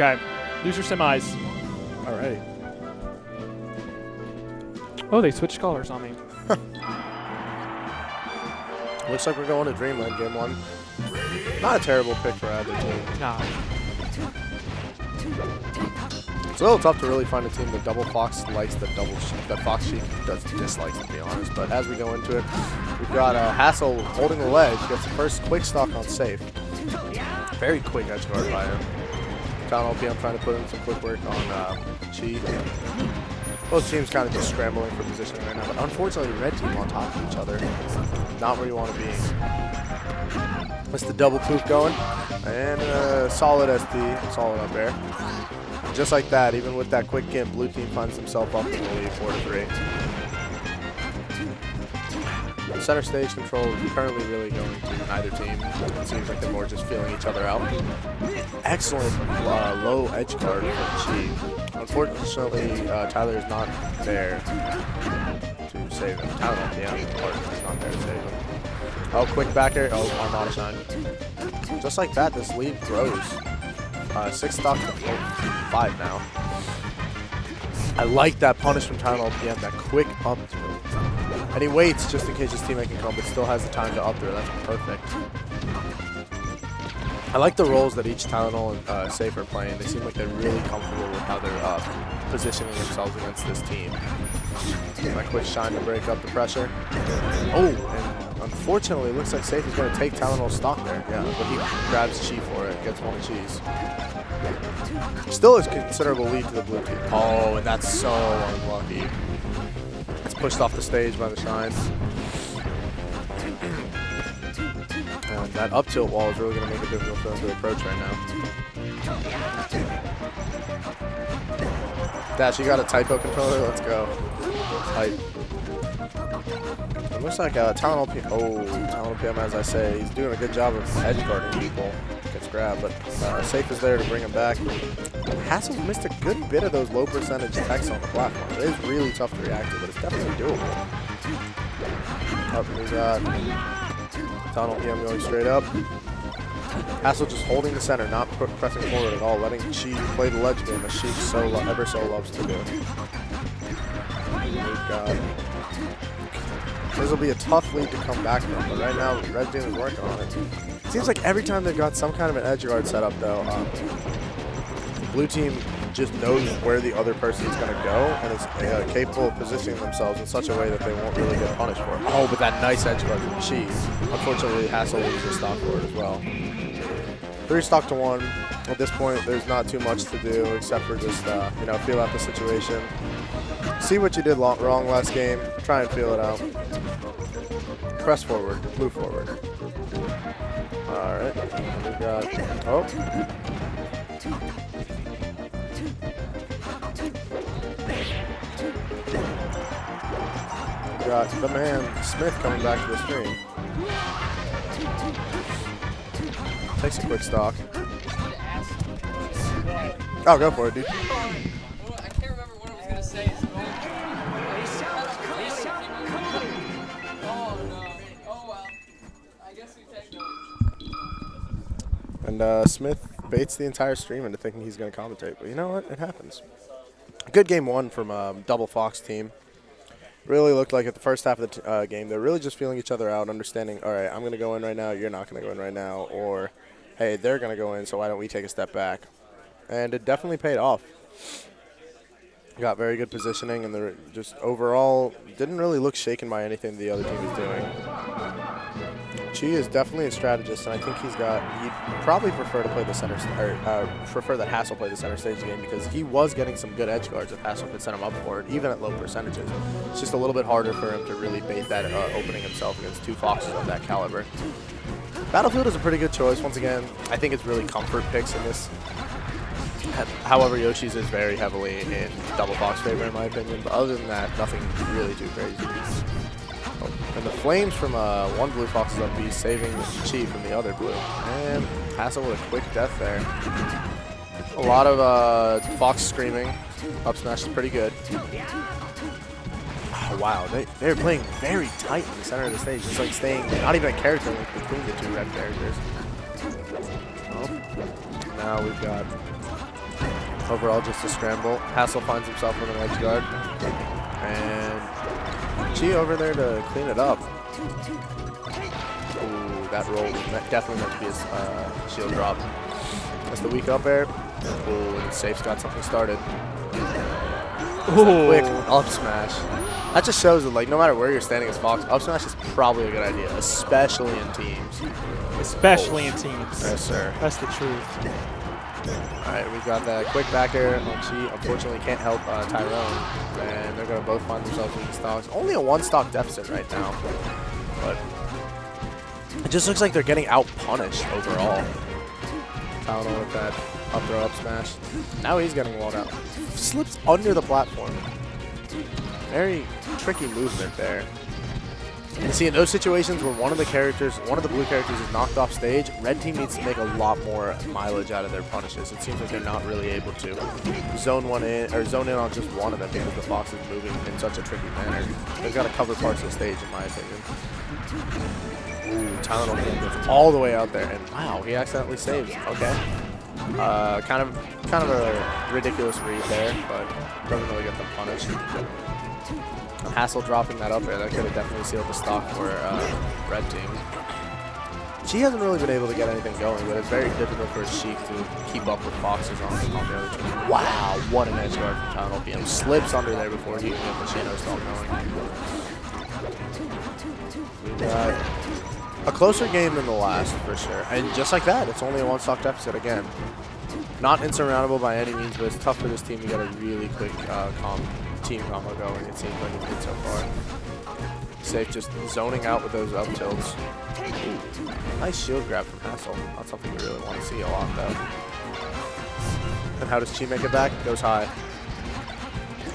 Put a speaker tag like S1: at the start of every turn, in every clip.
S1: Okay. Lose your semis.
S2: All right.
S1: Oh, they switched colors on me.
S2: Looks like we're going to Dreamland game 1. Not a terrible pick for either team.
S1: Nah.
S2: It's a little tough to really find a team that Double Fox likes that Fox Sheep does dislikes, to be honest. But as we go into it, we've got Hassel holding the ledge. Gets the first quick stock on Safe. Very quick edge guard by him. Tylenol PM trying to put in some quick work on Chi. Both teams kind of just scrambling for position right now. But unfortunately, the red team on top of each other. Not where you want to be. That's the double poof going. And solid SD. Solid up there. Just like that, even with that quick game, blue team finds himself up in the lead 4-3. Center stage control is currently really going to neither team. It seems like they're more just feeling each other out. Excellent low edge guard from Chi. Unfortunately, Tyler is not there to save him. Tyler, yeah, is not there to save him. Oh, quick back air. Oh, Armada shine. Just like that, this lead grows. 6 stock to 5 now. I like that punish from Tylenol PM, that quick up throw. And he waits just in case his teammate can come, but still has the time to up throw. That's perfect. I like the roles that each Tylenol and Saef are playing. They seem like they're really comfortable with how they're positioning themselves against this team. My quick shine to break up the pressure. Oh, and unfortunately, it looks like Saef is going to take Tylenol's stock there. Yeah, but he grabs Chi for it, gets one cheese. Still a considerable lead to the blue team. Oh, and that's so unlucky. It's pushed off the stage by the shine. And that up tilt wall is really going to make it difficult for them to approach right now. Dash, you got a typo controller? Let's go. Type. It looks like Tylenol PM. Oh, Tylenol PM, as I say, he's doing a good job of edge guarding people. Gets grabbed, but Safe is there to bring him back. Hassel missed a good bit of those low percentage attacks on the platform. It is really tough to react to, but it's definitely doable. Up, we got Tylenol PM going straight up. Hassel just holding the center, not pressing forward at all, letting Chi play the ledge game as she ever so loves to do. We've got. This will be a tough lead to come back from, but right now, the red team is working on it. Seems like every time they've got some kind of an edge guard set up, though, the blue team just knows where the other person is going to go and is capable of positioning themselves in such a way that they won't really get punished for it. Oh, but that nice edge guard from Chi. Unfortunately, Hassel loses stock for it as well. 3 stock to 1. At this point, there's not too much to do except for just, feel out the situation. See what you did wrong last game. Try and feel it out. Press forward. Move forward. All right. We've got. Oh. We've got the man Smith coming back to the screen. Takes a quick stock. Oh, go for it, dude.
S3: I can't remember what I was gonna say. Oh no. Oh well. I guess we take those.
S2: And Smith baits the entire stream into thinking he's going to commentate. But you know what? It happens. Good game 1 from Double Fox team. Really looked like at the first half of the game, they're really just feeling each other out, understanding, all right, I'm going to go in right now, you're not going to go in right now. Or, hey, they're going to go in, so why don't we take a step back? And it definitely paid off. Got very good positioning, and they're just overall didn't really look shaken by anything the other team is doing. Chi is definitely a strategist, and I think he'd probably prefer to play the center, prefer that Hassel play the center stage game because he was getting some good edge guards if Hassel could set him up for it, even at low percentages. It's just a little bit harder for him to really bait that opening himself against 2 Foxes of that caliber. Battlefield is a pretty good choice. Once again, I think it's really comfort picks in this. However, Yoshi's is very heavily in Double Fox favor in my opinion, but other than that, nothing really too crazy. Oh, and the flames from one blue Fox is up B, saving Chi from the other blue. And Hassel with a quick death there. A lot of Fox screaming. Up smash is pretty good. Oh, wow, they're playing very tight in the center of the stage, just like staying, not even a character link between the 2 red characters. Oh, now we've got Overall, just a scramble. Hassel finds himself with an edge guard. And Chi over there to clean it up. Ooh, that roll was definitely meant to be a shield drop. That's the weak up air. Ooh, and Saef's got something started. Quick up smash. That just shows that, like, no matter where you're standing as Fox, up smash is probably a good idea, especially in teams.
S1: Especially in teams.
S2: Yes, sir.
S1: That's the truth.
S2: All right, we've got that quick back air on Chi. Unfortunately, can't help Tyrone, and they're going to both find themselves in stocks. Only a 1-stock deficit right now, but it just looks like they're getting out-punished overall. Tylenol with that up throw up smash. Now he's getting walled out. Slips under the platform. Very tricky movement there. And see, in those situations where one of the blue characters is knocked off stage, red team needs to make a lot more mileage out of their punishes. It seems like they're not really able to zone in on just one of them because the Fox is moving in such a tricky manner. They've got to cover parts of the stage, in my opinion. Ooh, Tylenol gets all the way out there, and wow, he accidentally saves. Okay. Kind of a ridiculous read there, but doesn't really get them punished. Hassel dropping that up there, that could have definitely sealed the stock for red team. She hasn't really been able to get anything going, but it's very difficult for Sheik to keep up with Foxes on the other team. Wow, what an edge guard from Tylenol PM. Slips under there before he can get Machino stall going. We've got a closer game than the last, for sure. And just like that, it's only a 1-stock deficit again. Not insurmountable by any means, but it's tough for this team to get a really quick team combo going. It seems like it's been so far. Safe just zoning out with those up tilts. Ooh, nice shield grab from Hassel. Not something we really want to see a lot, though. And how does Chi make it back? Goes high.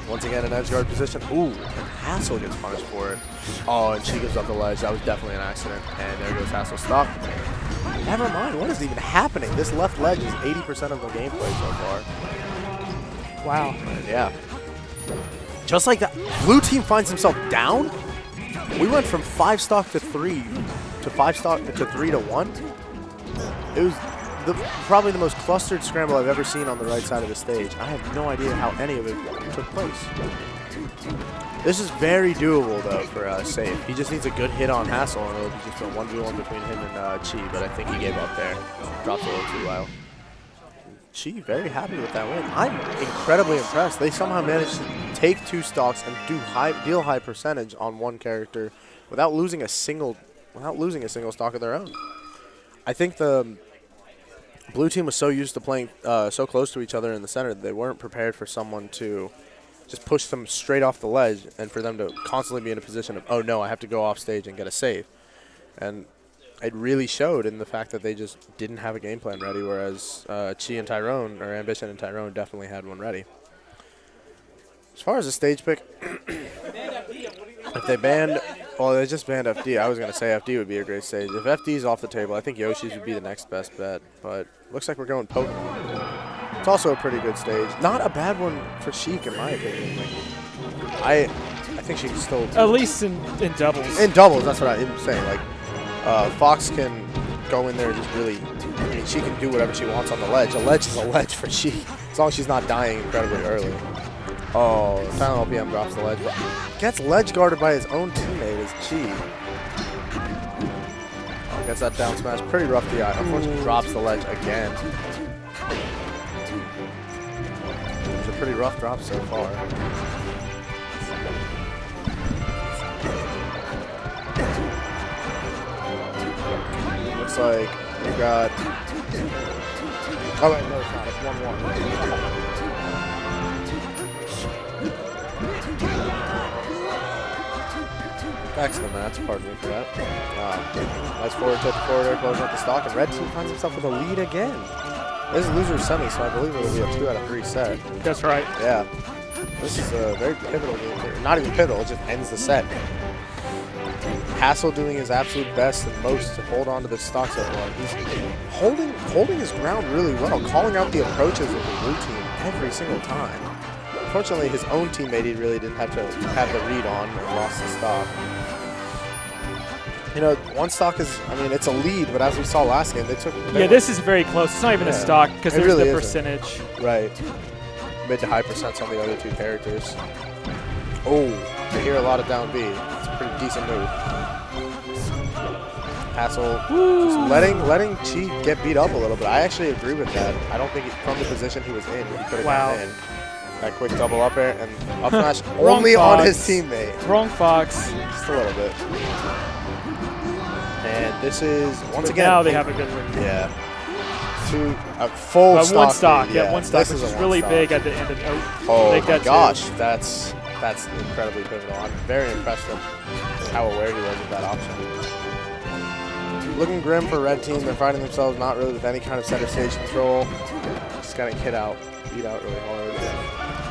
S2: Once again, an edge guard position. Ooh, and Hassel gets punished for it. Oh, and she gives up the ledge. That was definitely an accident. And there goes Hassel's stock. Never mind. What is even happening? This left ledge is 80% of the gameplay so far.
S1: Wow.
S2: And yeah. Just like that, blue team finds himself down. We went from 5-stock to 3 to 5-stock to 3 to 1. It was probably the most clustered scramble I've ever seen on the right side of the stage. I have no idea how any of it took place. This is very doable, though, for Saef. He just needs a good hit on Hassel, and it'll be just a 1v1 between him and Chi, but I think he gave up there. Dropped a little too low. Chi very happy with that win. I'm incredibly impressed. They somehow managed to take 2 stocks and deal high percentage on one character without losing a single stock of their own. I think the blue team was so used to playing so close to each other in the center that they weren't prepared for someone to just push them straight off the ledge and for them to constantly be in a position of, oh no, I have to go off stage and get a save. And it really showed in the fact that they just didn't have a game plan ready, whereas Chi and Tyrone, or Ambition and Tyrone, definitely had one ready. As far as the stage pick, if they banned, well, they just banned FD. I was going to say FD would be a great stage. If FD's off the table, I think Yoshi's would be the next best bet, but looks like we're going Pokemon. It's also a pretty good stage. Not a bad one for Sheik, in my opinion. I think she can still...
S1: At least in doubles.
S2: In doubles, that's what I'm saying. Like, Fox can go in there and just really... I mean, she can do whatever she wants on the ledge. A ledge is a ledge for Sheik, as long as she's not dying incredibly early. Oh, Tylenol PM drops the ledge. Gets ledge guarded by his own teammate as Chi. Oh, gets that down smash. Pretty rough DI. Unfortunately, drops the ledge again. It's a pretty rough drop so far. Looks like we got... Oh, wait, no, it's not. It's 1-1. Back to the match, pardon me for that. Nice forward tip, forward air, closing up the stock, and red team finds himself with a lead again. This is loser semi, so I believe it'll be a 2 out of 3 set.
S1: That's right.
S2: Yeah. This is a very pivotal game. Not even pivotal, it just ends the set. Hassel doing his absolute best and most to hold on to the stock so far. He's holding his ground really well, calling out the approaches of the blue team every single time. Unfortunately, his own teammate he really didn't have the read on and lost the stock. You know, 1 stock is, I mean, it's a lead, but as we saw last game, they took...
S1: Yeah, this is very close. It's not even a stock because there's really the percentage.
S2: Right. mid to high percents on the other two characters. Oh, I hear a lot of down B. It's a pretty decent move. Hassel just letting Chi get beat up a little bit. I actually agree with that. I don't think from the position he was in, he could have gotten in. That quick double up air and up smash only on his teammate.
S1: Wrong Fox.
S2: Just a little bit. And this is, once again.
S1: Now they have a good win.
S2: Yeah. Full stock.
S1: One stock.
S2: Lead,
S1: Yeah, one stock, which is really
S2: stock.
S1: big at the end of
S2: Oh
S1: make
S2: my
S1: that
S2: gosh, that's incredibly pivotal. I'm very impressed with how aware he was of that option. Looking grim for red team. They're finding themselves not really with any kind of center stage control. Just getting beat out really hard.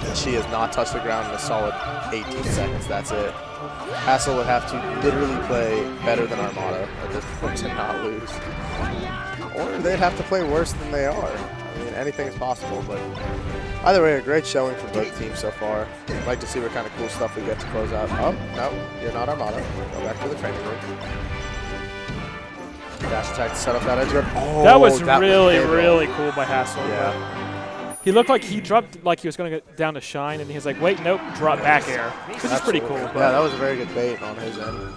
S2: And she has not touched the ground in a solid 18 seconds. That's it. Hassel would have to literally play better than Armada at this point to not lose. Or they'd have to play worse than they are. I mean, anything is possible, but either way, a great showing for both teams so far. I'd like to see what kind of cool stuff we get to close out. Oh, no, you're not Armada. Go back to the training room. Dash attack to set up that edge guard. Oh,
S1: that was really cool by Hassel.
S2: Yeah.
S1: He looked like he dropped like he was going to go down to shine, and he was like, wait, nope, drop back air, which is pretty cool.
S2: Yeah, that was a very good bait on his end.